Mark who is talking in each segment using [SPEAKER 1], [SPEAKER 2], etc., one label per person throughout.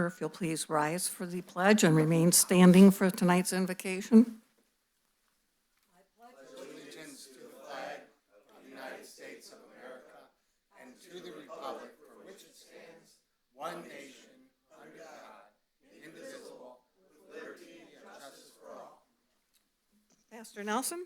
[SPEAKER 1] if you'll please rise for the pledge and remain standing for tonight's invocation.
[SPEAKER 2] One nation, under God, indivisible, with liberty and justice for all.
[SPEAKER 1] Pastor Nelson?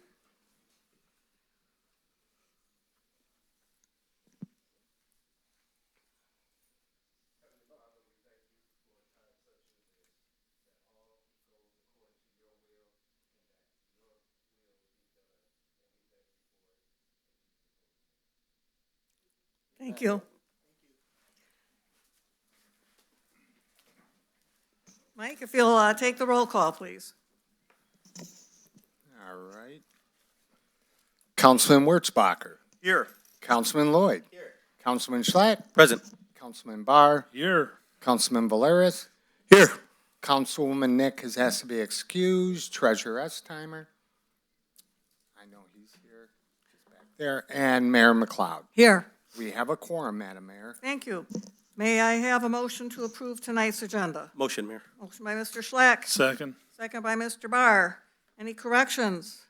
[SPEAKER 1] Thank you. Mike, if you'll take the roll call, please.
[SPEAKER 2] All right. Councilman Wurzbacher.
[SPEAKER 3] Here.
[SPEAKER 2] Councilman Lloyd.
[SPEAKER 3] Here.
[SPEAKER 2] Councilman Schlatt.
[SPEAKER 3] Present.
[SPEAKER 2] Councilman Barr.
[SPEAKER 3] Here.
[SPEAKER 2] Councilman Valeris.
[SPEAKER 3] Here.
[SPEAKER 2] Councilwoman Nick has to be excused. Treasurer Estimer. I know he's here. He's back there. And Mayor McLeod.
[SPEAKER 1] Here.
[SPEAKER 2] We have a quorum, Madam Mayor.
[SPEAKER 1] Thank you. May I have a motion to approve tonight's agenda?
[SPEAKER 3] Motion, Mayor.
[SPEAKER 1] Motion by Mr. Schlack.
[SPEAKER 3] Second.
[SPEAKER 1] Second by Mr. Barr. Any corrections?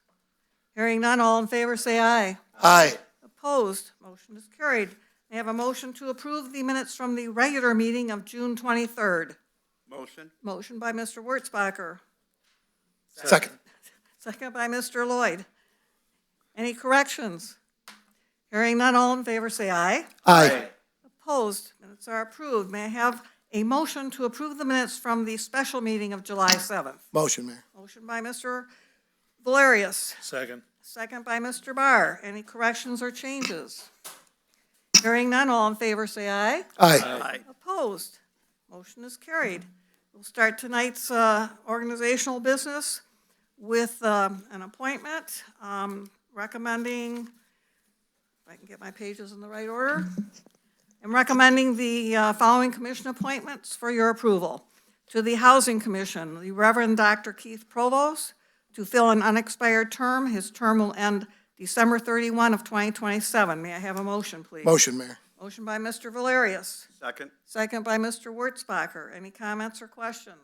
[SPEAKER 1] Hearing none, all in favor say aye.
[SPEAKER 3] Aye.
[SPEAKER 1] Opposed? Motion is carried. May I have a motion to approve the minutes from the regular meeting of June 23rd?
[SPEAKER 3] Motion.
[SPEAKER 1] Motion by Mr. Wurzbacher.
[SPEAKER 3] Second.
[SPEAKER 1] Second by Mr. Lloyd. Any corrections? Hearing none, all in favor say aye.
[SPEAKER 3] Aye.
[SPEAKER 1] Opposed? Minutes are approved. May I have a motion to approve the minutes from the special meeting of July 7th?
[SPEAKER 3] Motion, Mayor.
[SPEAKER 1] Motion by Mr. Valerius.
[SPEAKER 3] Second.
[SPEAKER 1] Second by Mr. Barr. Any corrections or changes? Hearing none, all in favor say aye.
[SPEAKER 3] Aye.
[SPEAKER 1] Opposed? Motion is carried. We'll start tonight's organizational business with an appointment recommending, if I can get my pages in the right order, I'm recommending the following commission appointments for your approval. To the Housing Commission, the Reverend Dr. Keith Provost, to fill an unexpired term. His term will end December 31 of 2027. May I have a motion, please?
[SPEAKER 3] Motion, Mayor.
[SPEAKER 1] Motion by Mr. Valerius.
[SPEAKER 3] Second.
[SPEAKER 1] Second by Mr. Wurzbacher. Any comments or questions?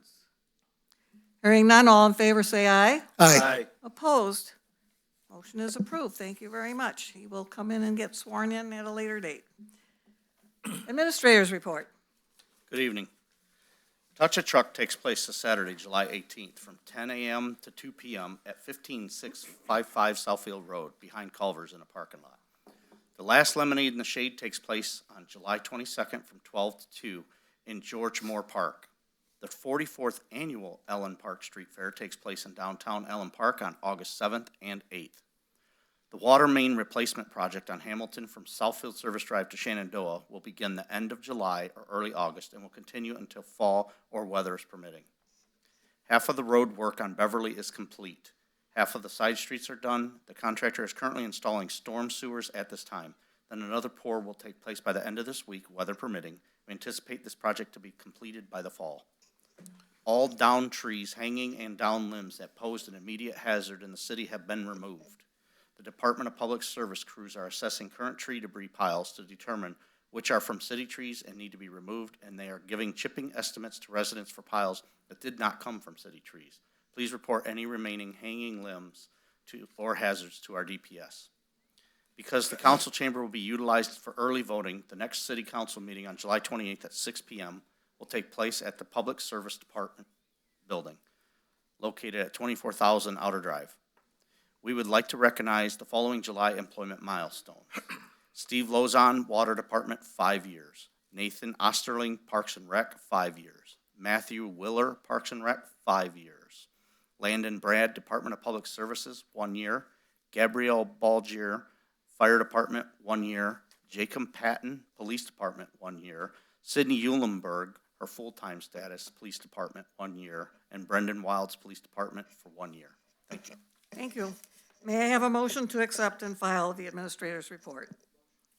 [SPEAKER 1] Hearing none, all in favor say aye.
[SPEAKER 3] Aye.
[SPEAKER 1] Opposed? Motion is approved. Thank you very much. He will come in and get sworn in at a later date. Administrator's report.
[SPEAKER 4] Good evening. Touch a Truck takes place this Saturday, July 18th, from 10 a.m. to 2 p.m. at 15655 Southfield Road, behind Culver's in a parking lot. The last Lemonade in the Shade takes place on July 22nd from 12 to 2 in George Moore Park. The 44th annual Ellen Park Street Fair takes place in downtown Ellen Park on August 7th and 8th. The water main replacement project on Hamilton from Southfield Service Drive to Shenandoah will begin the end of July or early August and will continue until fall or weather is permitting. Half of the road work on Beverly is complete. Half of the side streets are done. The contractor is currently installing storm sewers at this time. Then another pour will take place by the end of this week, weather permitting. We anticipate this project to be completed by the fall. All down trees, hanging and down limbs that posed an immediate hazard in the city have been removed. The Department of Public Service crews are assessing current tree debris piles to determine which are from city trees and need to be removed, and they are giving chipping estimates to residents for piles that did not come from city trees. Please report any remaining hanging limbs or hazards to our DPS. Because the council chamber will be utilized for early voting, the next city council meeting on July 28th at 6 p.m. will take place at the Public Service Department building, located at 24,000 Outer Drive. We would like to recognize the following July employment milestones. Steve Lozon, Water Department, 5 years. Nathan Osterling, Parks and Rec, 5 years. Matthew Willer, Parks and Rec, 5 years. Landon Brad, Department of Public Services, 1 year. Gabrielle Balgier, Fire Department, 1 year. Jacob Patton, Police Department, 1 year. Sydney Eulenberg, her full-time status, Police Department, 1 year. And Brendan Wilds, Police Department, for 1 year. Thank you.
[SPEAKER 1] Thank you. May I have a motion to accept and file the administrator's report?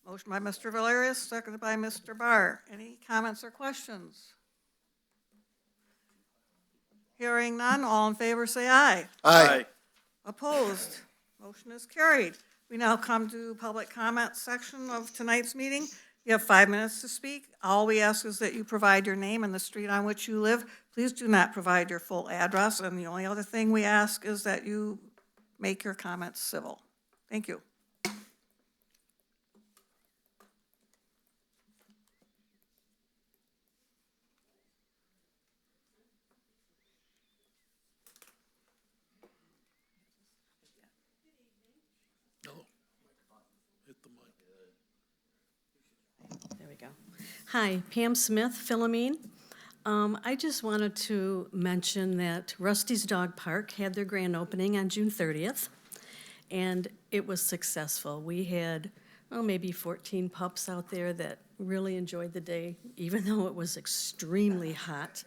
[SPEAKER 1] Motion by Mr. Valerius, seconded by Mr. Barr. Any comments or questions? Hearing none, all in favor say aye.
[SPEAKER 3] Aye.
[SPEAKER 1] Opposed? Motion is carried. We now come to public comment section of tonight's meeting. You have 5 minutes to speak. All we ask is that you provide your name and the street on which you live. Please do not provide your full address, and the only other thing we ask is that you make your comments civil. Thank you.
[SPEAKER 5] There we go. Hi, Pam Smith, Philomene. I just wanted to mention that Rusty's Dog Park had their grand opening on June 30th, and it was successful. We had, maybe 14 pups out there that really enjoyed the day, even though it was extremely hot.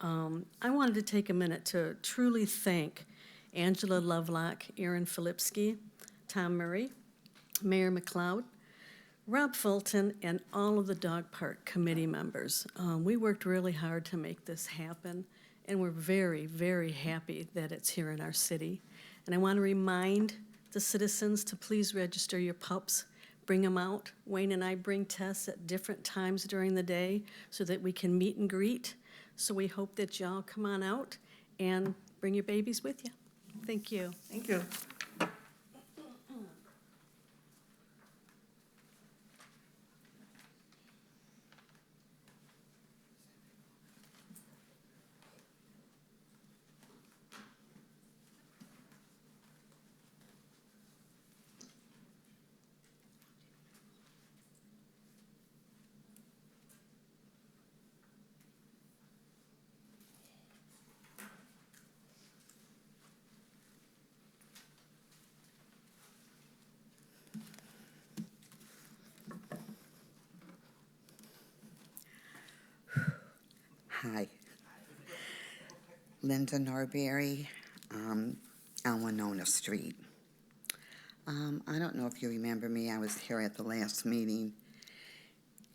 [SPEAKER 5] I wanted to take a minute to truly thank Angela Lovelock, Aaron Filipski, Tom Murray, Mayor McLeod, Rob Fulton, and all of the dog park committee members. We worked really hard to make this happen, and we're very, very happy that it's here in our city. And I want to remind the citizens to please register your pups, bring them out. Wayne and I bring Tess at different times during the day so that we can meet and greet. So we hope that y'all come on out and bring your babies with you. Thank you.
[SPEAKER 1] Thank you.
[SPEAKER 6] Hi. Linda Norberry, on Winona Street. I don't know if you remember me. I was here at the last meeting,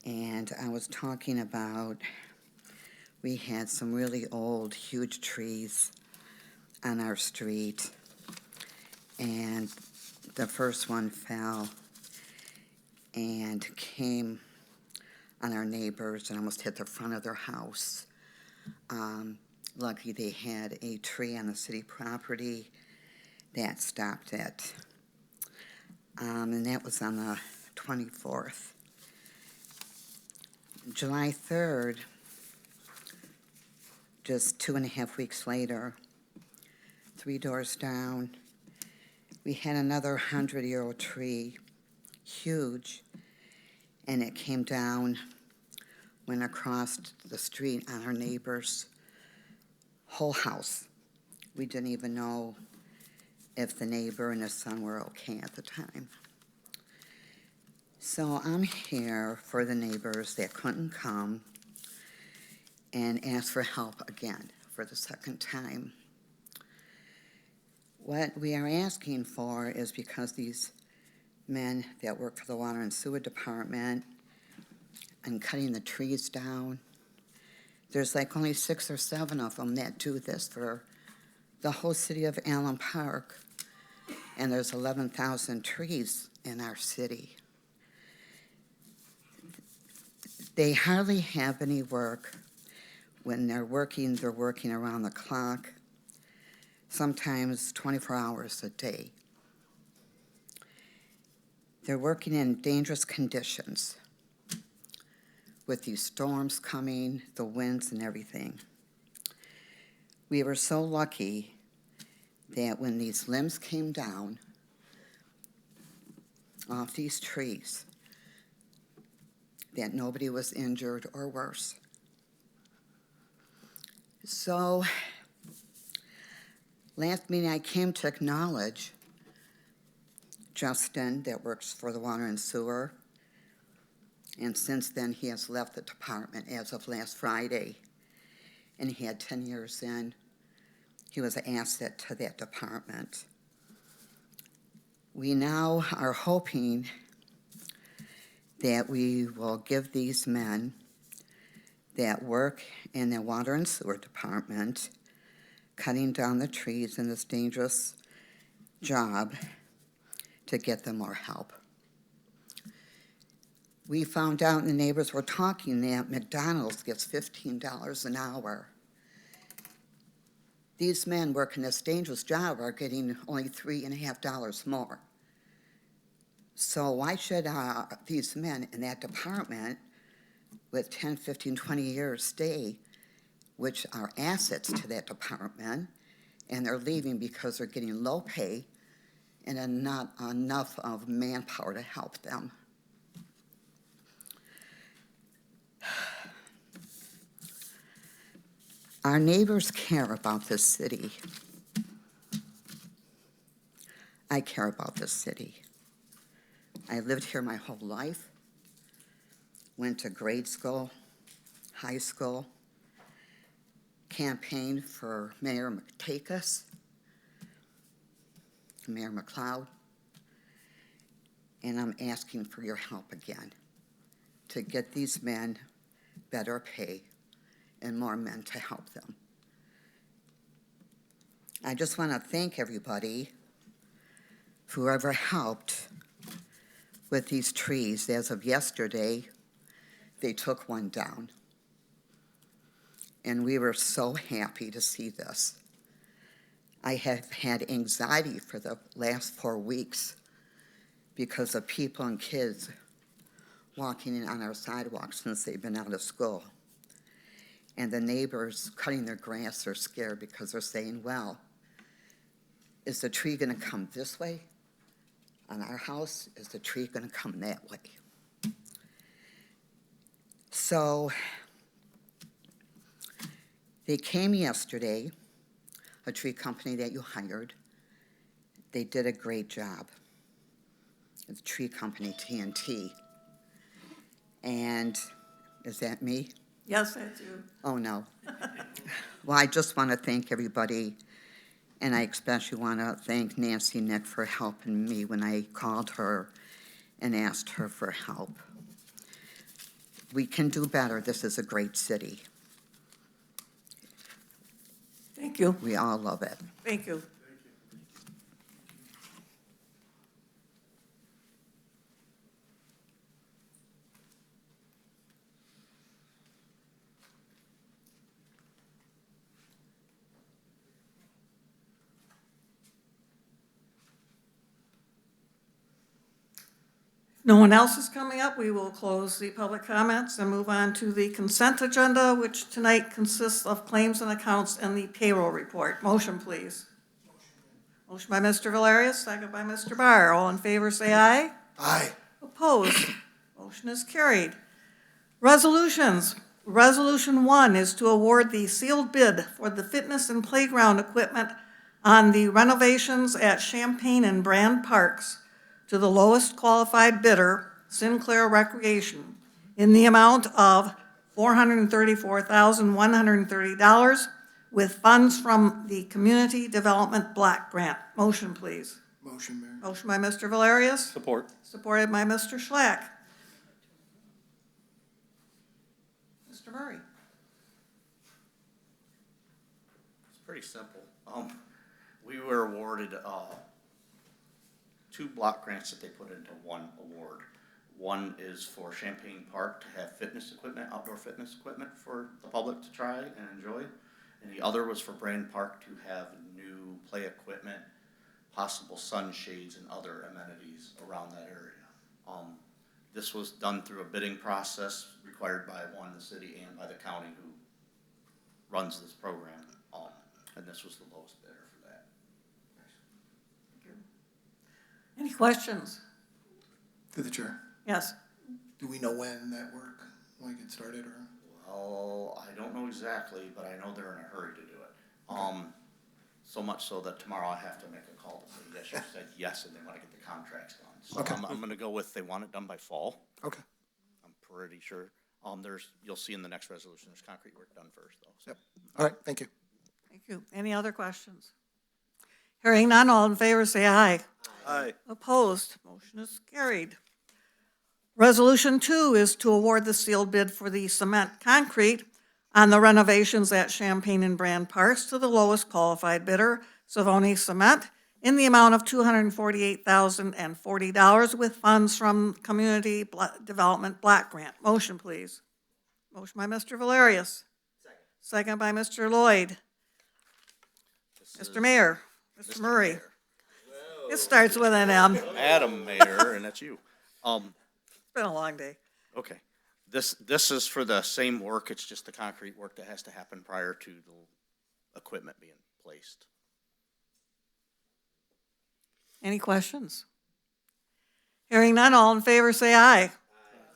[SPEAKER 6] and I was talking about we had some really old, huge trees on our street, and the first one fell and came on our neighbors and almost hit the front of their house. Lucky they had a tree on the city property that stopped it. And that was on the 24th. July 3rd, just 2.5 weeks later, 3 doors down, we had another 100-year-old tree, huge, and it came down, went across the street on our neighbor's whole house. We didn't even know if the neighbor and his son were okay at the time. So I'm here for the neighbors that couldn't come and ask for help again for the second time. What we are asking for is because these men that work for the Water and Sewer Department and cutting the trees down, there's like only 6 or 7 of them that do this for the whole city of Allen Park, and there's 11,000 trees in our city. They hardly have any work. When they're working around the clock, sometimes 24 hours a day. They're working in dangerous conditions with these storms coming, the winds and everything. We were so lucky that when these limbs came down off these trees, that nobody was injured or worse. So, last meeting I came to acknowledge Justin that works for the Water and Sewer, and since then he has left the department as of last Friday, and he had 10 years in. He was an asset to that department. We now are hoping that we will give these men that work in the Water and Sewer Department, cutting down the trees in this dangerous job, to get them more help. We found out, and the neighbors were talking, that McDonald's gets $15 an hour. These men working this dangerous job are getting only $3.50 more. So why should these men in that department with 10, 15, 20 years stay, which are assets to that department, and they're leaving because they're getting low pay and not enough of manpower to help them? Our neighbors care about this city. I care about this city. I lived here my whole life, went to grade school, high school, campaigned for Mayor McTakis, Mayor McLeod, and I'm asking for your help again to get these men better pay and more men to help them. I just want to thank everybody, whoever helped with these trees. As of yesterday, they took one down. And we were so happy to see this. I have had anxiety for the last 4 weeks because of people and kids walking in on our sidewalks since they've been out of school. And the neighbors cutting their grass are scared because they're saying, well, is the tree going to come this way on our house? Is the tree going to come that way? So they came yesterday, a tree company that you hired. They did a great job. It's a tree company, TNT. And is that me?
[SPEAKER 1] Yes, that's you.
[SPEAKER 6] Oh, no. Well, I just want to thank everybody, and I especially want to thank Nancy Nick for helping me when I called her and asked her for help. We can do better. This is a great city.
[SPEAKER 1] Thank you.
[SPEAKER 6] We all love it.
[SPEAKER 1] Thank you. No one else is coming up. We will close the public comments and move on to the consent agenda, which tonight consists of claims and accounts and the payroll report. Motion, please. Motion by Mr. Valerius, second by Mr. Barr. All in favor, say aye.
[SPEAKER 3] Aye.
[SPEAKER 1] Opposed? Motion is carried. Resolutions. Resolution 1 is to award the sealed bid for the fitness and playground equipment on the renovations at Champaign Brand Parks to the lowest qualified bidder, Sinclair Recreation, in the amount of $434,130 with funds from the Community Development Block Grant. Motion, please.
[SPEAKER 3] Motion, Mayor.
[SPEAKER 1] Motion by Mr. Valerius,
[SPEAKER 3] Support.
[SPEAKER 1] supported by Mr. Schlack. Mr. Murray.
[SPEAKER 4] It's pretty simple. We were awarded, 2 block grants that they put into one award. One is for Champaign Park to have fitness equipment, outdoor fitness equipment for the public to try and enjoy. And the other was for Brand Park to have new play equipment, possible sunshades and other amenities around that area. This was done through a bidding process required by the city and by the county who runs this program. And this was the lowest bidder for that.
[SPEAKER 1] Any questions?
[SPEAKER 3] Through the chair.
[SPEAKER 1] Yes.
[SPEAKER 3] Do we know when that work might get started, or?
[SPEAKER 4] Well, I don't know exactly, but I know they're in a hurry to do it. So much so that tomorrow I have to make a call to say yes, you said yes, and they want to get the contracts done. So
[SPEAKER 3] Okay.
[SPEAKER 4] I'm gonna go with they want it done by fall.
[SPEAKER 3] Okay.
[SPEAKER 4] I'm pretty sure. You'll see in the next resolution, there's concrete work done first, though. So.
[SPEAKER 3] Yep. All right, thank you.
[SPEAKER 1] Thank you. Any other questions? Hearing none, all in favor say aye.
[SPEAKER 3] Aye.
[SPEAKER 1] Opposed? Motion is carried. Resolution 2 is to award the sealed bid for the cement concrete on the renovations at Champaign Brand Parks to the lowest qualified bidder, Savone Cement, in the amount of $248,040 with funds from Community Development Block Grant. Motion, please. Motion by Mr. Valerius. Second by Mr. Lloyd. Mr. Mayor, Mr. Murray. It starts with an M. It's
[SPEAKER 4] Adam Mayor, and that's you.
[SPEAKER 1] been a long day.
[SPEAKER 4] Okay. This is for the same work, it's just the concrete work that has to happen prior to the equipment being placed.
[SPEAKER 1] Any questions? Hearing none, all in favor say aye.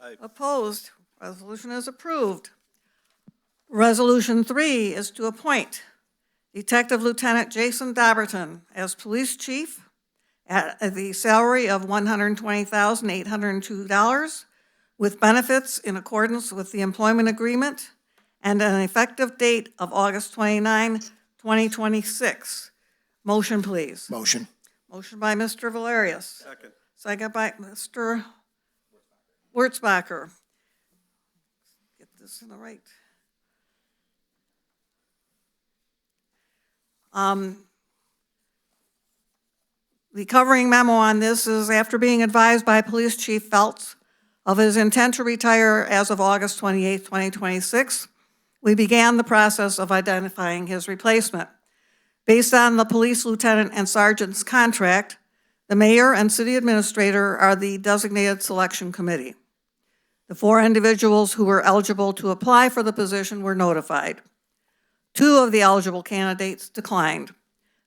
[SPEAKER 4] Aye.
[SPEAKER 1] Opposed? Resolution is approved. Resolution 3 is to appoint Detective Lieutenant Jason Dobberton as Police Chief at the salary of $120,802 with benefits in accordance with the employment agreement and an effective date of August 29, 2026. Motion, please.
[SPEAKER 3] Motion.
[SPEAKER 1] Motion by Mr. Valerius.
[SPEAKER 4] Second.
[SPEAKER 1] Second by Mr. Wurtzbacher. Get this in the right. The covering memo on this is after being advised by Police Chief Feltz of his intent to retire as of August 28, 2026, we began the process of identifying his replacement. Based on the police lieutenant and sergeant's contract, the mayor and city administrator are the designated selection committee. The 4 individuals who were eligible to apply for the position were notified. 2 of the eligible candidates declined.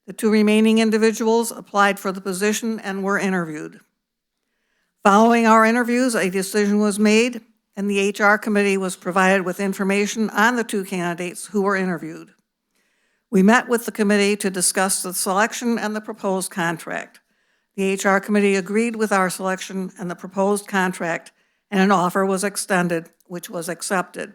[SPEAKER 1] The 2 remaining individuals applied for the position and were interviewed. Following our interviews, a decision was made, and the HR committee was provided with information on the 2 candidates who were interviewed. We met with the committee to discuss the selection and the proposed contract. The HR committee agreed with our selection and the proposed contract, and an offer was extended, which was accepted.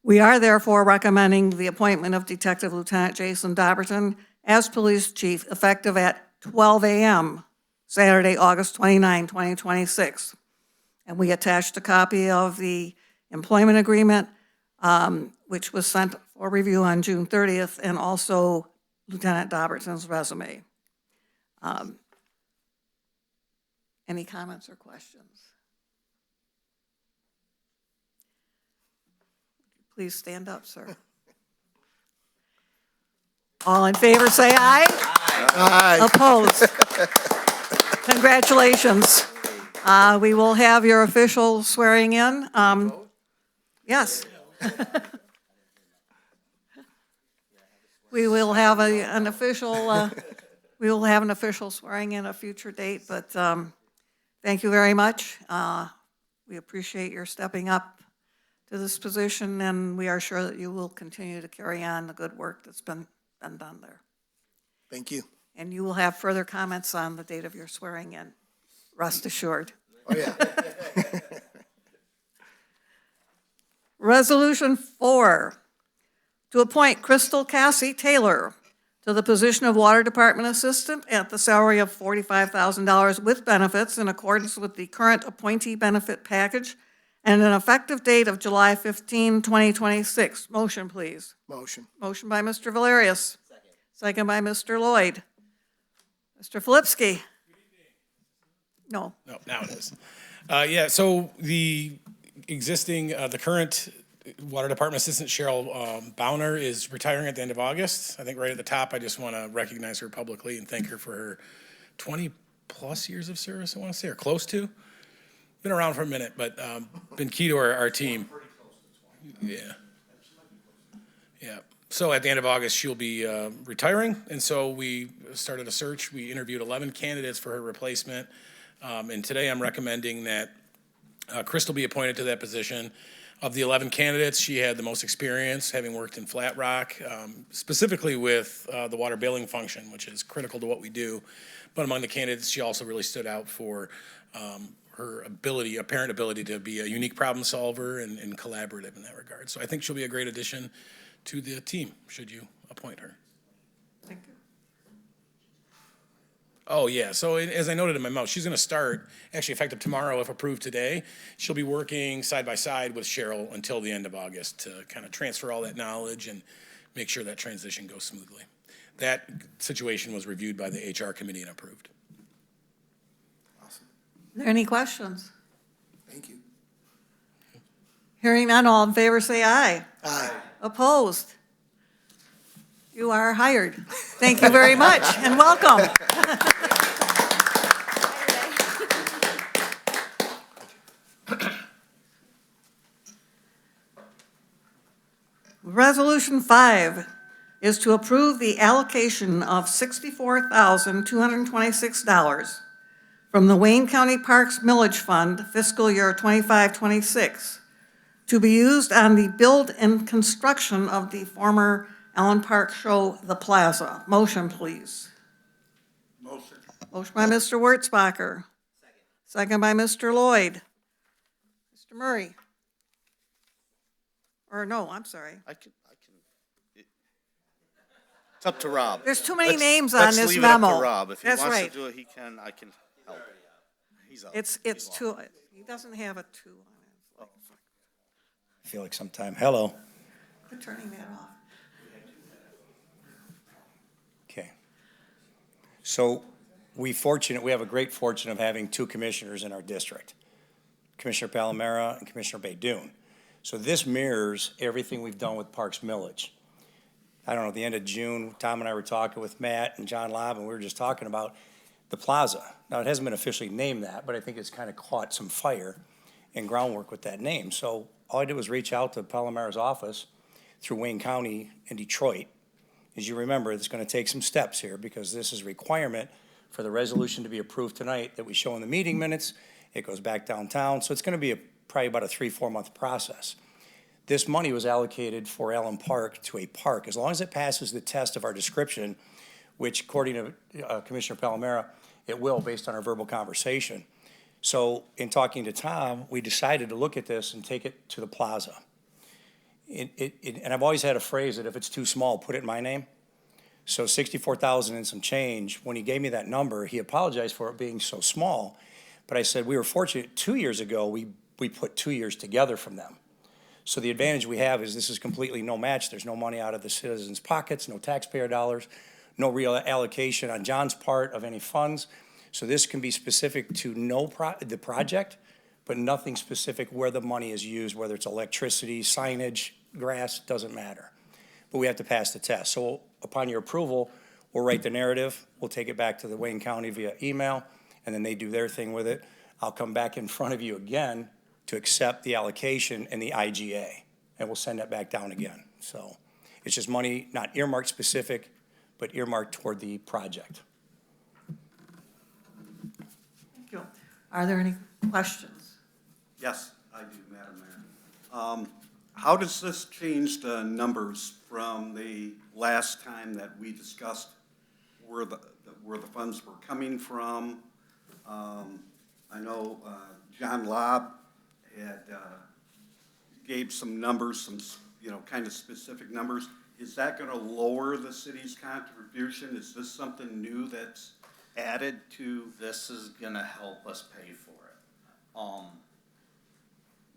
[SPEAKER 1] We are therefore recommending the appointment of Detective Lieutenant Jason Dobberton as Police Chief effective at 12 a.m. Saturday, August 29, 2026. And we attached a copy of the employment agreement, which was sent for review on June 30th, and also Lieutenant Dobberton's resume. Any comments or questions? Please stand up, sir. All in favor, say aye.
[SPEAKER 3] Aye.
[SPEAKER 1] Opposed? Congratulations. We will have your official swearing in. Yes. We will have an official swearing in a future date, but thank you very much. We appreciate your stepping up to this position, and we are sure that you will continue to carry on the good work that's been done there.
[SPEAKER 3] Thank you.
[SPEAKER 1] And you will have further comments on the date of your swearing in, rest assured.
[SPEAKER 3] Oh, yeah.
[SPEAKER 1] Resolution 4, to appoint Crystal Cassie Taylor to the position of Water Department Assistant at the salary of $45,000 with benefits in accordance with the current appointee benefit package and an effective date of July 15, 2026. Motion, please.
[SPEAKER 3] Motion.
[SPEAKER 1] Motion by Mr. Valerius. Second by Mr. Lloyd. Mr. Filipski. No.
[SPEAKER 7] No, now it is. So the existing, the current Water Department Assistant Cheryl Bauner is retiring at the end of August. I think right at the top, I just want to recognize her publicly and thank her for her 20-plus years of service, I want to say, or close to. Been around for a minute, but been key to our team. Yeah. Yeah. So at the end of August, she'll be retiring, and so we started a search. We interviewed 11 candidates for her replacement, and today I'm recommending that Crystal be appointed to that position. Of the 11 candidates, she had the most experience, having worked in Flat Rock, specifically with the water billing function, which is critical to what we do. But among the candidates, she also really stood out for her apparent ability to be a unique problem solver and collaborative in that regard. So I think she'll be a great addition to the team, should you appoint her.
[SPEAKER 1] Thank you.
[SPEAKER 7] Oh, yeah, so as I noted in my memo, she's gonna start, actually effective tomorrow if approved today. She'll be working side by side with Cheryl until the end of August to kind of transfer all that knowledge and make sure that transition goes smoothly. that situation was reviewed by the HR committee and approved.
[SPEAKER 3] Awesome.
[SPEAKER 1] Are there any questions?
[SPEAKER 3] Thank you.
[SPEAKER 1] Hearing none, all in favor say aye.
[SPEAKER 3] Aye.
[SPEAKER 1] Opposed? You are hired. Thank you very much and welcome. Resolution 5 is to approve the allocation of $64,226 from the Wayne County Parks Millage Fund fiscal year 25-26 to be used on the build and construction of the former Allen Park Show, the Plaza. Motion, please.
[SPEAKER 3] Motion.
[SPEAKER 1] Motion by Mr. Wurtzbacher. Second by Mr. Lloyd. Mr. Murray. Or no, I'm sorry.
[SPEAKER 4] It's up to Rob.
[SPEAKER 1] There's too many
[SPEAKER 4] Let's-
[SPEAKER 1] names on
[SPEAKER 4] let's
[SPEAKER 1] this
[SPEAKER 4] leave it up to
[SPEAKER 1] memo.
[SPEAKER 4] Rob. If he
[SPEAKER 1] That's
[SPEAKER 4] wants
[SPEAKER 1] right.
[SPEAKER 4] to do it, he can, I can help. He's up.
[SPEAKER 1] It's
[SPEAKER 4] He's lost.
[SPEAKER 1] two, he doesn't have a two on it.
[SPEAKER 8] I feel like sometime, hello.
[SPEAKER 1] Quit turning that off.
[SPEAKER 8] Okay. So we have a great fortune of having two commissioners in our district, Commissioner Palomera and Commissioner Baydoun. So this mirrors everything we've done with Parks Millage. I don't know, at the end of June, Tom and I were talking with Matt and John Lobb, and we were just talking about the plaza. Now, it hasn't been officially named that, but I think it's kind of caught some fire and groundwork with that name. So all I did was reach out to Palomera's office through Wayne County in Detroit. As you remember, it's going to take some steps here because this is a requirement for the resolution to be approved tonight that we show in the meeting minutes. It goes back downtown, so it's going to be probably about a 3-4 month process. This money was allocated for Allen Park to a park. As long as it passes the test of our description, which according to Commissioner Palomera, it will based on our verbal conversation. So in talking to Tom, we decided to look at this and take it to the plaza. And I've always had a phrase that if it's too small, put it in my name. So 64,000 and some change, when he gave me that number, he apologized for it being so small. But I said, we were fortunate 2 years ago, we put 2 years together from them. So the advantage we have is this is completely no match. There's no money out of the citizens' pockets, no taxpayer dollars, no real allocation on John's part of any funds. So this can be specific to the project, but nothing specific where the money is used, whether it's electricity, signage, grass, doesn't matter. But we have to pass the test. So upon your approval, we'll write the narrative, we'll take it back to the Wayne County via email, and then they do their thing with it. I'll come back in front of you again to accept the allocation and the IGA, and we'll send that back down again. So it's just money not earmarked specific, but earmarked toward the project.
[SPEAKER 1] Thank you. Are there any questions?
[SPEAKER 9] Yes, I do, Madam Mayor. How does this change the numbers from the last time that we discussed where the funds were coming from? I know John Lobb had gave some numbers, some kind of specific numbers. Is that going to lower the city's contribution? Is this something new that's added to?
[SPEAKER 4] This is gonna help us pay for it.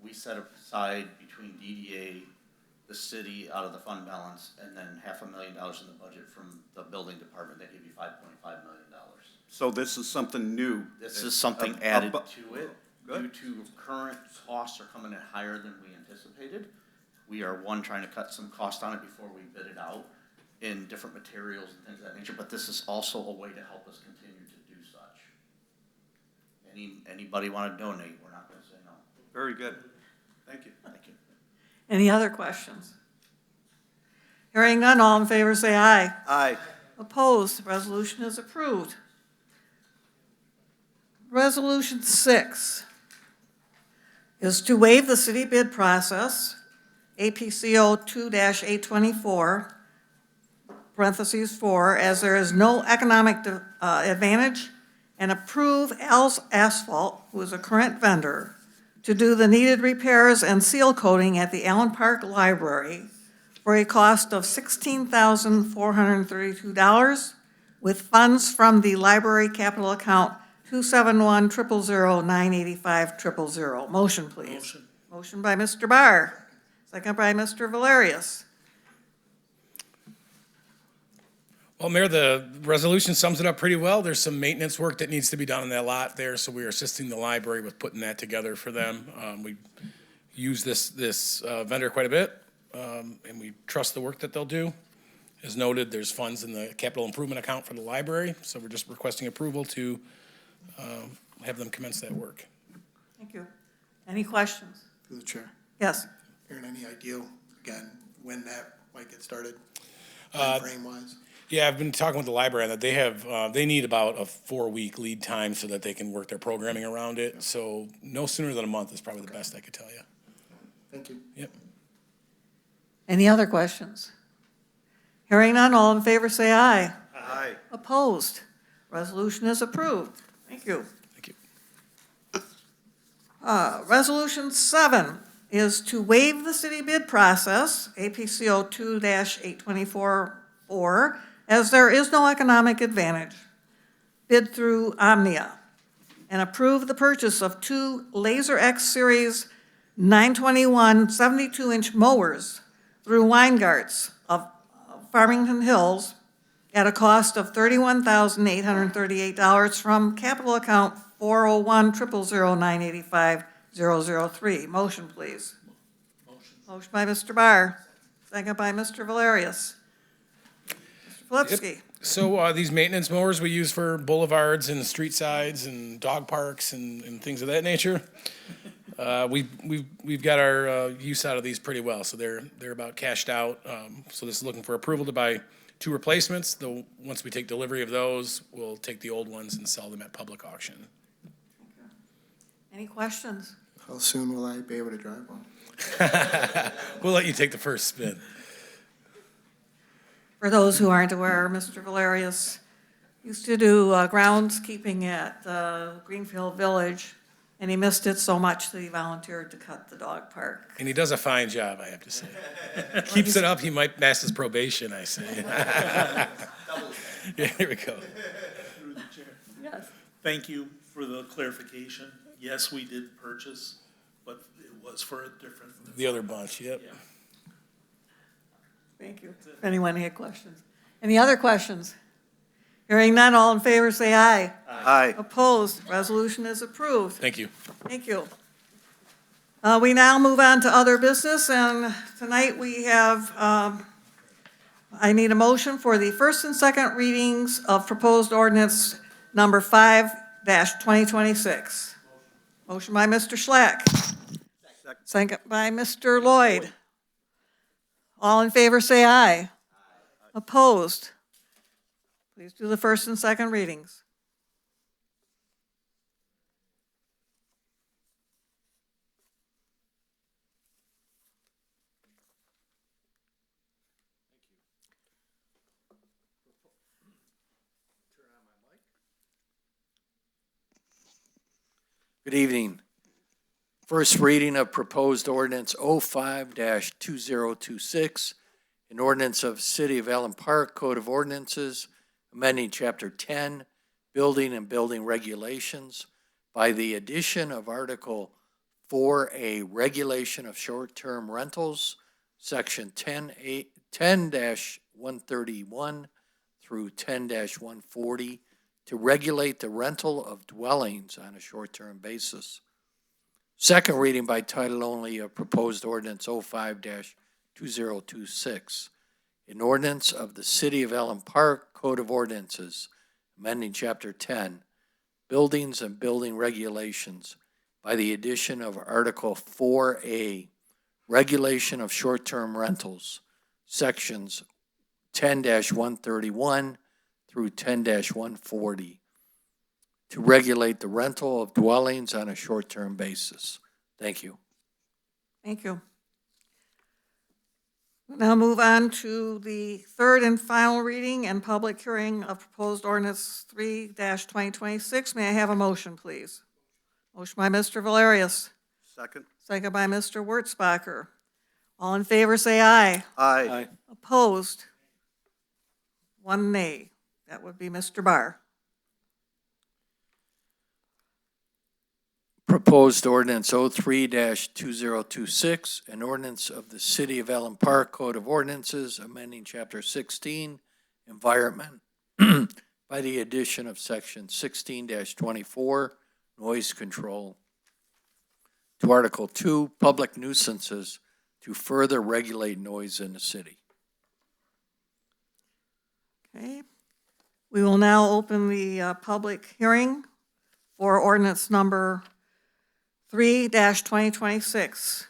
[SPEAKER 4] We set aside between DDA, the city out of the fund balance, and then $500,000 in the budget from the building department. They give you $5.5 million.
[SPEAKER 9] So this is something new?
[SPEAKER 4] This is something added to it. Due to current costs are coming in higher than we anticipated. We are, trying to cut some cost on it before we bid it out in different materials and things of that nature, but this is also a way to help us continue to do such. Anybody want to donate, we're not going to say no.
[SPEAKER 9] Very good. Thank you.
[SPEAKER 4] Thank you.
[SPEAKER 1] Any other questions? Hearing none, all in favor say aye.
[SPEAKER 9] Aye.
[SPEAKER 1] Opposed, the resolution is approved. Resolution 6 is to waive the city bid process, APCO 2-824, parentheses 4, as there is no economic advantage, and approve Al's Asphalt, who is a current vendor, to do the needed repairs and seal coating at the Allen Park Library for a cost of $16,432 with funds from the library capital account 271-000-985-000. Motion, please. Motion by Mr. Barr, second by Mr. Valerius.
[SPEAKER 7] Well, Mayor, the resolution sums it up pretty well. There's some maintenance work that needs to be done in that lot there, so we are assisting the library with putting that together for them. We use this vendor quite a bit, and we trust the work that they'll do. As noted, there's funds in the capital improvement account for the library, so we're just requesting approval to have them commence that work.
[SPEAKER 1] Thank you. Any questions?
[SPEAKER 3] Through the chair.
[SPEAKER 1] Yes.
[SPEAKER 3] Aaron, any idea, again, when that might get started, frame wise?
[SPEAKER 7] Yeah, I've been talking with the library on that. They need about a 4-week lead time so that they can work their programming around it. So no sooner than a month is probably the best I could tell you.
[SPEAKER 3] Thank you.
[SPEAKER 7] Yep.
[SPEAKER 1] Any other questions? Hearing none, all in favor say aye.
[SPEAKER 9] Aye.
[SPEAKER 1] Opposed? Resolution is approved. Thank you.
[SPEAKER 7] Thank you.
[SPEAKER 1] Resolution 7 is to waive the city bid process, APCO 2-824-4, as there is no economic advantage. Bid through Omnia, and approve the purchase of 2 Laser X Series 921 72-inch mowers through Weingarts of Farmington Hills at a cost of $31,838 from capital account 401-00985-003. Motion, please. Motion by Mr. Barr, second by Mr. Valerius. Mr. Flipsky.
[SPEAKER 7] So these maintenance mowers we use for boulevards and street sides and dog parks and things of that nature. We've got our use out of these pretty well, so they're about cashed out. So this is looking for approval to buy 2 replacements. Though once we take delivery of those, we'll take the old ones and sell them at public auction.
[SPEAKER 1] Any questions?
[SPEAKER 3] How soon will I be able to drive one?
[SPEAKER 7] We'll let you take the first spin.
[SPEAKER 1] For those who aren't aware, Mr. Valerius used to do groundskeeping at Greenfield Village, and he missed it so much that he volunteered to cut the dog park.
[SPEAKER 7] And he does a fine job, I have to say. Keeps it up, he might pass his probation, I say. Yeah, here we go.
[SPEAKER 10] Through the chair.
[SPEAKER 1] Yes.
[SPEAKER 10] Thank you for the clarification. Yes, we did purchase, but it was for a different.
[SPEAKER 7] The other bunch, yep.
[SPEAKER 10] Yeah.
[SPEAKER 1] Thank you. If anyone had questions. Any other questions? Hearing none, all in favor say aye.
[SPEAKER 9] Aye.
[SPEAKER 1] Opposed, resolution is approved.
[SPEAKER 7] Thank you.
[SPEAKER 1] Thank you. We now move on to other business, and tonight we have, I need a motion for the first and second readings of proposed ordinance number 5-2026. Motion by Mr. Schlack. Second by Mr. Lloyd. All in favor say aye. Opposed? Please do the first and second readings.
[SPEAKER 11] Good evening. First reading of proposed ordinance 05-2026, an ordinance of City of Allen Park Code of Ordinances, amending Chapter 10, Building and Building Regulations by the addition of Article 4A, Regulation of Short-Term Rentals, Section 10-131 through 10-140, to regulate the rental of dwellings on a short-term basis. Second reading by title only of proposed ordinance 05-2026, an ordinance of the City of Allen Park Code of Ordinances, amending Chapter 10, Buildings and Building Regulations by the addition of Article 4A, Regulation of Short-Term Rentals, Sections 10-131 through 10-140, to regulate the rental of dwellings on a short-term basis. Thank you.
[SPEAKER 1] Thank you. We'll now move on to the third and final reading and public hearing of proposed ordinance 3-2026. May I have a motion, please? Motion by Mr. Valerius,
[SPEAKER 9] Second.
[SPEAKER 1] second by Mr. Wurtzbacher. All in favor say aye.
[SPEAKER 9] Aye.
[SPEAKER 1] Opposed? One nay. That would be Mr. Barr.
[SPEAKER 11] Proposed ordinance 03-2026, an ordinance of the City of Allen Park Code of Ordinances, amending Chapter 16, environment by the addition of section 16-24, noise control, to Article 2, public nuisances, to further regulate noise in the city.
[SPEAKER 1] Okay. We will now open the public hearing for ordinance number 3-2026.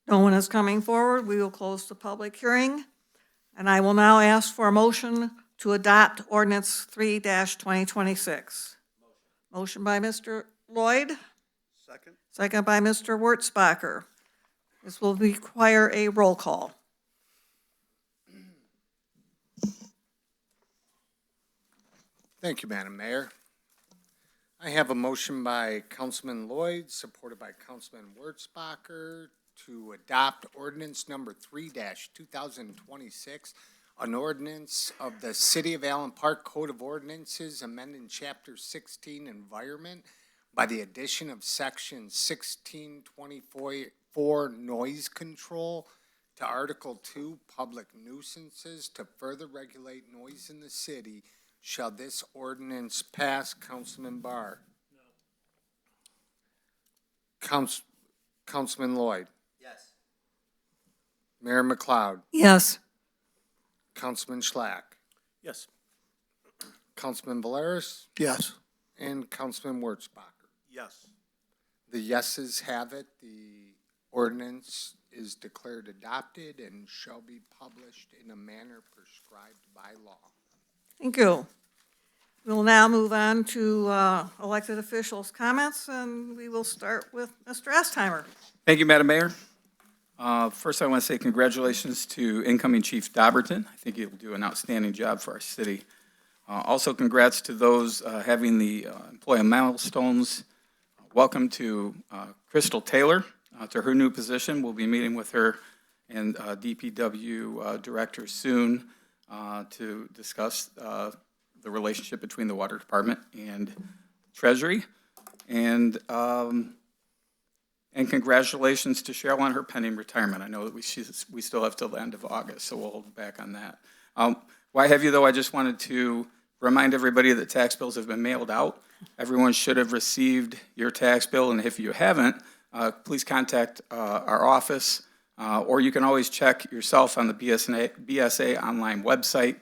[SPEAKER 1] No one is coming forward. We will close the public hearing. And I will now ask for a motion to adopt ordinance 3-2026. Motion by Mr. Lloyd,
[SPEAKER 9] Second?
[SPEAKER 1] second by Mr. Wurtzbacher. This will require a roll call.
[SPEAKER 2] Thank you, Madam Mayor. I have a motion by Councilman Lloyd, supported by Councilman Wurtzbacher, to adopt ordinance number 3-2026, an ordinance of the City of Allen Park Code of Ordinances amending Chapter 16 Environment by the addition of Section 1624 Noise Control to Article 2 Public Nuisances to further regulate noise in the city. Shall this ordinance pass? Councilman Barr? No. Councilman Lloyd?
[SPEAKER 4] Yes.
[SPEAKER 2] Mayor McLeod?
[SPEAKER 1] Yes.
[SPEAKER 2] Councilman Schlack?
[SPEAKER 4] Yes.
[SPEAKER 2] Councilman Valeris?
[SPEAKER 3] Yes.
[SPEAKER 2] And Councilman Wurtzbacher?
[SPEAKER 9] Yes.
[SPEAKER 2] The yeses have it. The ordinance is declared adopted and shall be published in a manner prescribed by law.
[SPEAKER 1] Thank you. We'll now move on to elected officials' comments, and we will start with Mr. Estheimer.
[SPEAKER 12] Thank you, Madam Mayor. First, I want to say congratulations to incoming Chief Dobberton. I think he will do an outstanding job for our city. Also, congrats to those having the employee milestones. Welcome to Crystal Taylor to her new position. We'll be meeting with her and DPW director soon to discuss the relationship between the Water Department and Treasury. And congratulations to Cheryl on her pending retirement. I know that we still have till the end of August, so we'll hold back on that. Why have you, though? I just wanted to remind everybody that tax bills have been mailed out. Everyone should have received your tax bill, and if you haven't, please contact our office, or you can always check yourself on the BSA online website.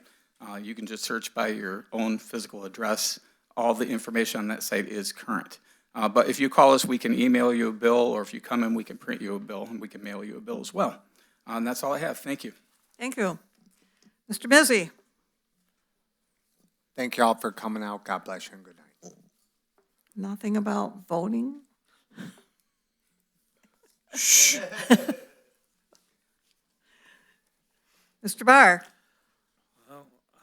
[SPEAKER 12] You can just search by your own physical address. All the information on that site is current. But if you call us, we can email you a bill, or if you come in, we can print you a bill, and we can mail you a bill as well. And that's all I have. Thank you.
[SPEAKER 1] Thank you. Mr. Busy.
[SPEAKER 2] Thank you all for coming out. God bless you and good night.
[SPEAKER 1] Nothing about voting? Mr. Barr.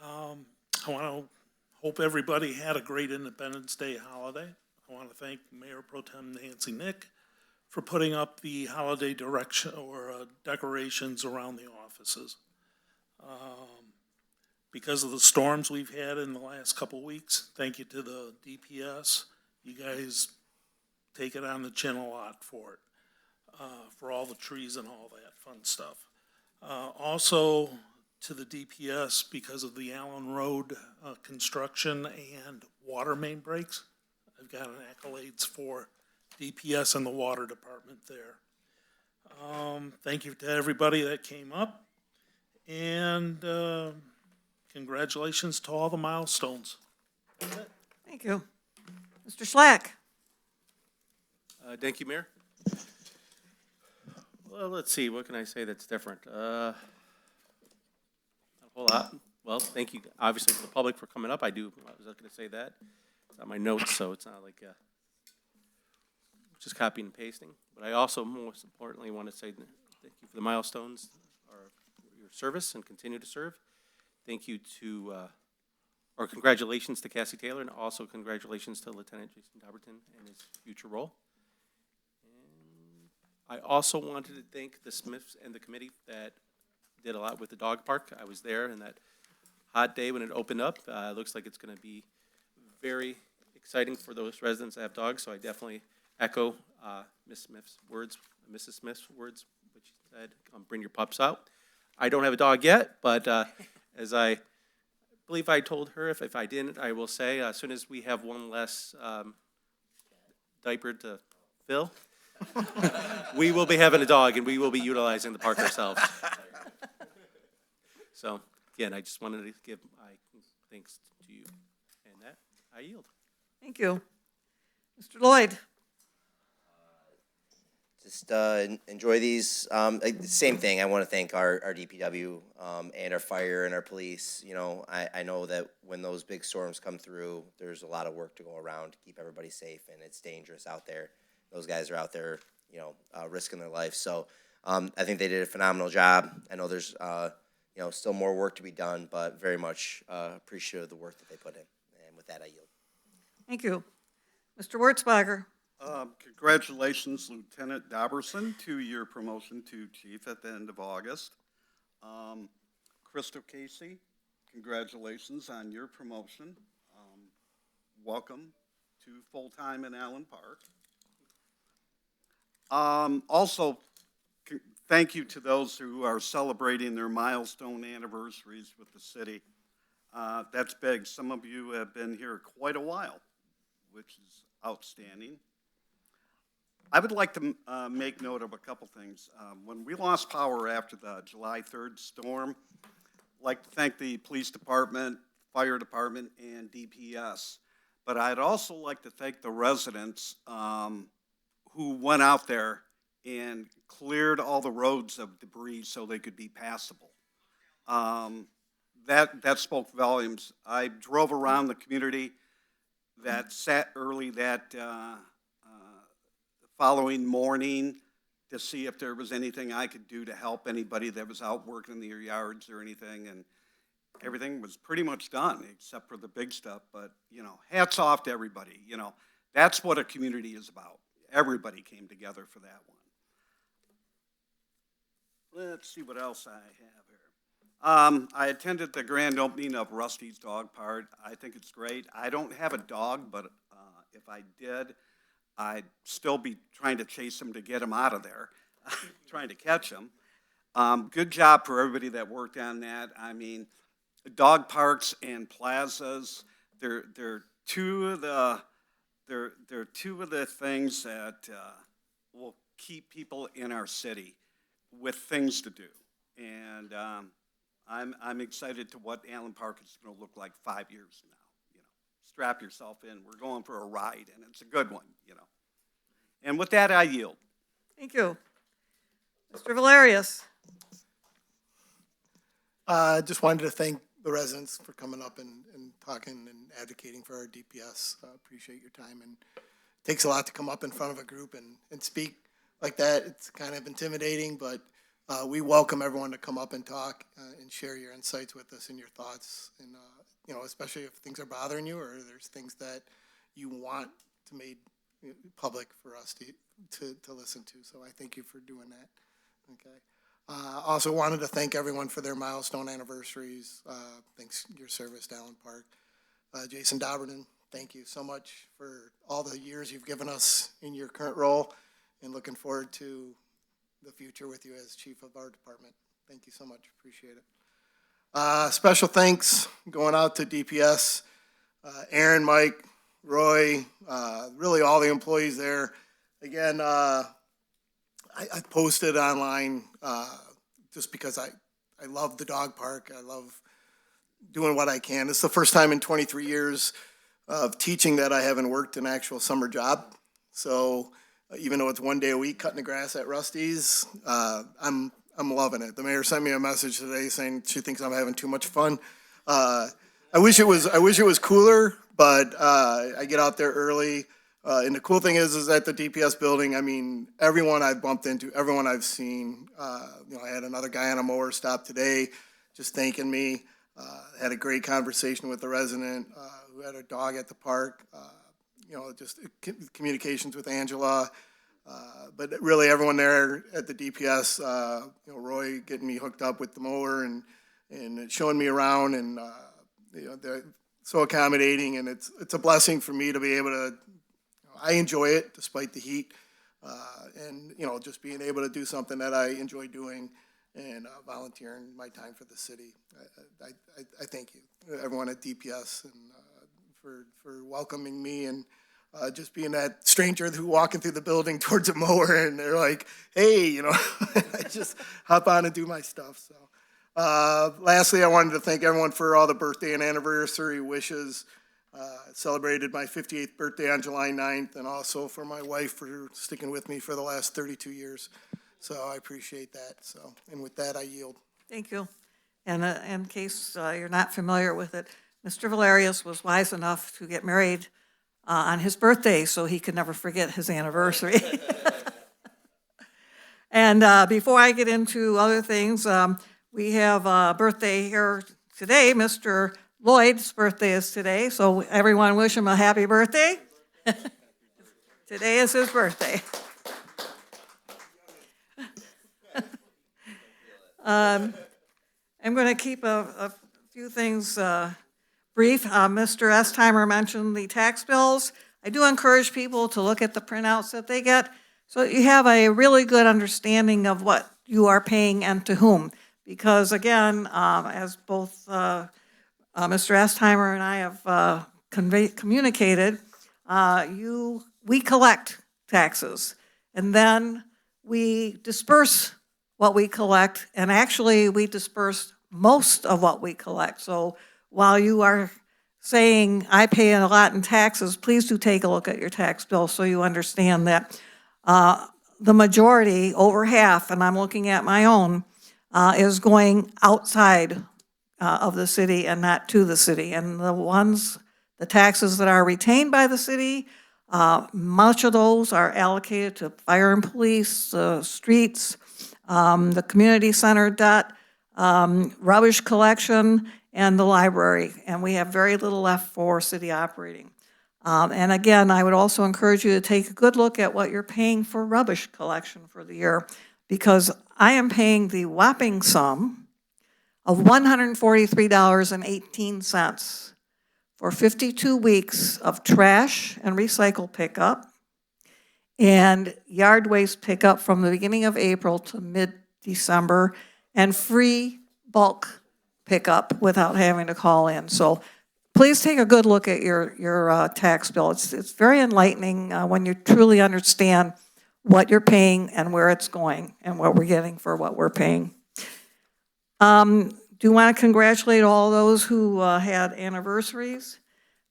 [SPEAKER 10] I want to hope everybody had a great Independence Day holiday. I want to thank Mayor Pro Tem Nancy Nick for putting up the holiday decorations around the offices. Because of the storms we've had in the last couple weeks, thank you to the DPS. You guys take it on the chin a lot for it, for all the trees and all that fun stuff. Also, to the DPS, because of the Allen Road construction and water main breaks, I've got an accolades for DPS and the water department there. Thank you to everybody that came up, and congratulations to all the milestones.
[SPEAKER 1] Thank you. Mr. Schlack.
[SPEAKER 13] Thank you, Mayor. Well, let's see, what can I say that's different? Not a whole lot. Well, thank you, obviously, for the public for coming up. I was going to say that. It's on my notes, so it's not like just copying and pasting. But I also, most importantly, want to say thank you for the milestones, or your service, and continue to serve. Thank you to, or congratulations to Cassie Taylor, and also congratulations to Lieutenant Jason Dobberton and his future role. I also wanted to thank the Smiths and the committee that did a lot with the dog park. I was there, and that hot day when it opened up. It looks like it's going to be very exciting for those residents that have dogs, so I definitely echo Mrs. Smith's words, what she said, bring your pups out. I don't have a dog yet, but as I believe I told her, if I didn't, I will say, as soon as we have one less diaper to fill, we will be having a dog, and we will be utilizing the park ourselves. So, again, I just wanted to give my thanks to you, and that, I yield.
[SPEAKER 1] Thank you. Mr. Lloyd?
[SPEAKER 14] Just enjoy these. Same thing. I want to thank our DPW and our fire and our police. You know, I know that when those big storms come through, there's a lot of work to go around to keep everybody safe, and it's dangerous out there. Those guys are out there, you know, risking their life. So I think they did a phenomenal job. I know there's, you know, still more work to be done, but very much appreciative of the work that they put in. And with that, I yield.
[SPEAKER 1] Thank you. Mr. Wurzbacher?
[SPEAKER 9] Congratulations, Lieutenant Dauberson, to your promotion to chief at the end of August. Crystal Casey, congratulations on your promotion. Welcome to full-time in Allen Park. Also, thank you to those who are celebrating their milestone anniversaries with the city. That's big. Some of you have been here quite a while, which is outstanding. I would like to make note of a couple things. When we lost power after the July 3rd storm, I'd like to thank the police department, fire department, and DPS. But I'd also like to thank the residents who went out there and cleared all the roads of debris so they could be passable. That spoke volumes. I drove around the community that sat early that following morning to see if there was anything I could do to help anybody that was out working in their yards or anything, and everything was pretty much done except for the big stuff. But, you know, hats off to everybody. You know, that's what a community is about. Everybody came together for that one. Let's see what else I have here. I attended the grand opening of Rusty's Dog Park. I think it's great. I don't have a dog, but if I did, I'd still be trying to chase him to get him out of there, trying to catch him. Good job for everybody that worked on that. I mean, dog parks and plazas, they're two of the things that will keep people in our city with things to do. And I'm excited to what Allen Park is going to look like 5 years from now. You know, strap yourself in. We're going for a ride, and it's a good one, you know. And with that, I yield.
[SPEAKER 1] Thank you. Mr. Valerius?
[SPEAKER 3] Just wanted to thank the residents for coming up and talking and advocating for our DPS. Appreciate your time. And it takes a lot to come up in front of a group and speak like that. It's kind of intimidating, but we welcome everyone to come up and talk and share your insights with us and your thoughts. And, you know, especially if things are bothering you or there's things that you want to made public for us to listen to. So I thank you for doing that. Okay. Also wanted to thank everyone for their milestone anniversaries. Thanks your service to Allen Park. Jason Dauberton, thank you so much for all the years you've given us in your current role, and looking forward to the future with you as chief of our department. Thank you so much. Appreciate it. Special thanks going out to DPS, Aaron, Mike, Roy, really all the employees there. Again, I posted online just because I love the dog park. I love doing what I can. It's the first time in 23 years of teaching that I haven't worked an actual summer job. So even though it's 1 day a week cutting the grass at Rusty's, I'm loving it. The mayor sent me a message today saying she thinks I'm having too much fun. I wish it was cooler, but I get out there early. And the cool thing is at the DPS building, I mean, everyone I've bumped into, everyone I've seen, you know, I had another guy on a mower stop today just thanking me. Had a great conversation with the resident who had a dog at the park. You know, just communications with Angela. But really everyone there at the DPS, you know, Roy getting me hooked up with the mower and and showing me around, and they're so accommodating, and it's a blessing for me to be able to. I enjoy it despite the heat, and just being able to do something that I enjoy doing, and volunteering my time for the city. I thank you, everyone at DPS, and for welcoming me, and just being that stranger who walking through the building towards a mower, and they're like, hey, I just hop on and do my stuff. So lastly, I wanted to thank everyone for all the birthday and anniversary wishes. Celebrated my 58th birthday on July 9th, and also for my wife for sticking with me for the last 32 years. So I appreciate that. So, and with that, I yield.
[SPEAKER 1] Thank you. And in case you're not familiar with it, Mr. Valerius was wise enough to get married on his birthday, so he could never forget his anniversary. And before I get into other things, we have a birthday here today. Mr. Lloyd's birthday is today, so everyone wish him a happy birthday. Today is his birthday. I'm going to keep a few things brief. Mr. Estimer mentioned the tax bills. I do encourage people to look at the printouts that they get so you have a really good understanding of what you are paying and to whom. Because again, as both Mr. Estimer and I have communicated, we collect taxes, and then we disperse what we collect, and actually we disperse most of what we collect. So while you are saying, I pay a lot in taxes, please do take a look at your tax bill so you understand that the majority, over half, and I'm looking at my own, is going outside of the city and not to the city. And the taxes that are retained by the city, much of those are allocated to fire and police, streets, the community center debt, rubbish collection, and the library. And we have very little left for city operating. And again, I would also encourage you to take a good look at what you're paying for rubbish collection for the year, because I am paying the whopping sum of $143.18 for 52 weeks of trash and recycle pickup and yard waste pickup from the beginning of April to mid-December, and free bulk pickup without having to call in. So please take a good look at your tax bill. It's very enlightening when you truly understand what you're paying and where it's going and what we're getting for what we're paying. Do want to congratulate all those who had anniversaries.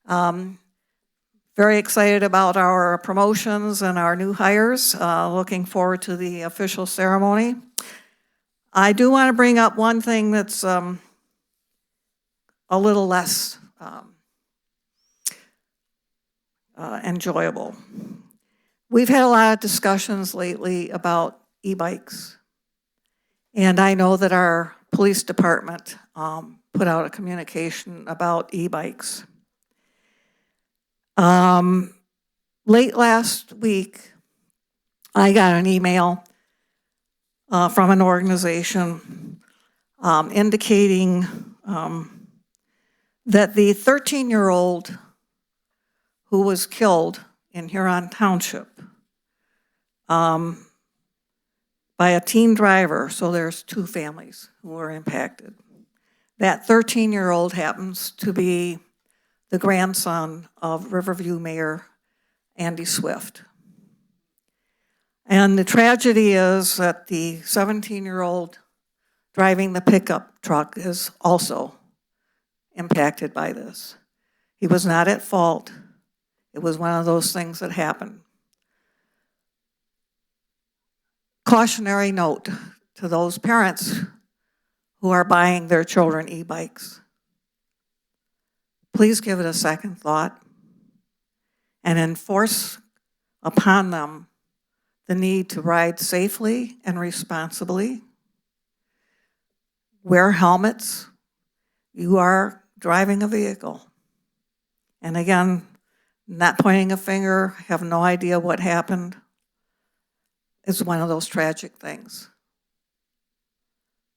[SPEAKER 1] Very excited about our promotions and our new hires. Looking forward to the official ceremony. I do want to bring up one thing that's a little less enjoyable. We've had a lot of discussions lately about e-bikes. And I know that our police department put out a communication about e-bikes. Late last week, I got an email from an organization indicating that the 13-year-old who was killed in Huron Township by a teen driver, so there's two families who were impacted. That 13-year-old happens to be the grandson of Riverview Mayor Andy Swift. And the tragedy is that the 17-year-old driving the pickup truck is also impacted by this. He was not at fault. It was one of those things that happened. Cautionary note to those parents who are buying their children e-bikes. Please give it a second thought and enforce upon them the need to ride safely and responsibly. Wear helmets. You are driving a vehicle. And again, not pointing a finger, have no idea what happened. It's one of those tragic things.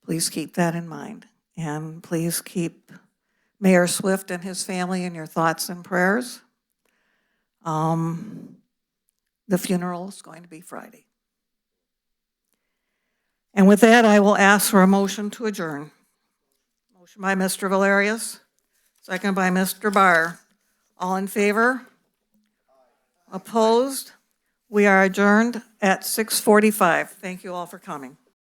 [SPEAKER 1] Please keep that in mind. And please keep Mayor Swift and his family in your thoughts and prayers. The funeral is going to be Friday. And with that, I will ask for a motion to adjourn. Motion by Mr. Valerius, second by Mr. Barr. All in favor? Opposed? We are adjourned at 6:45. Thank you all for coming.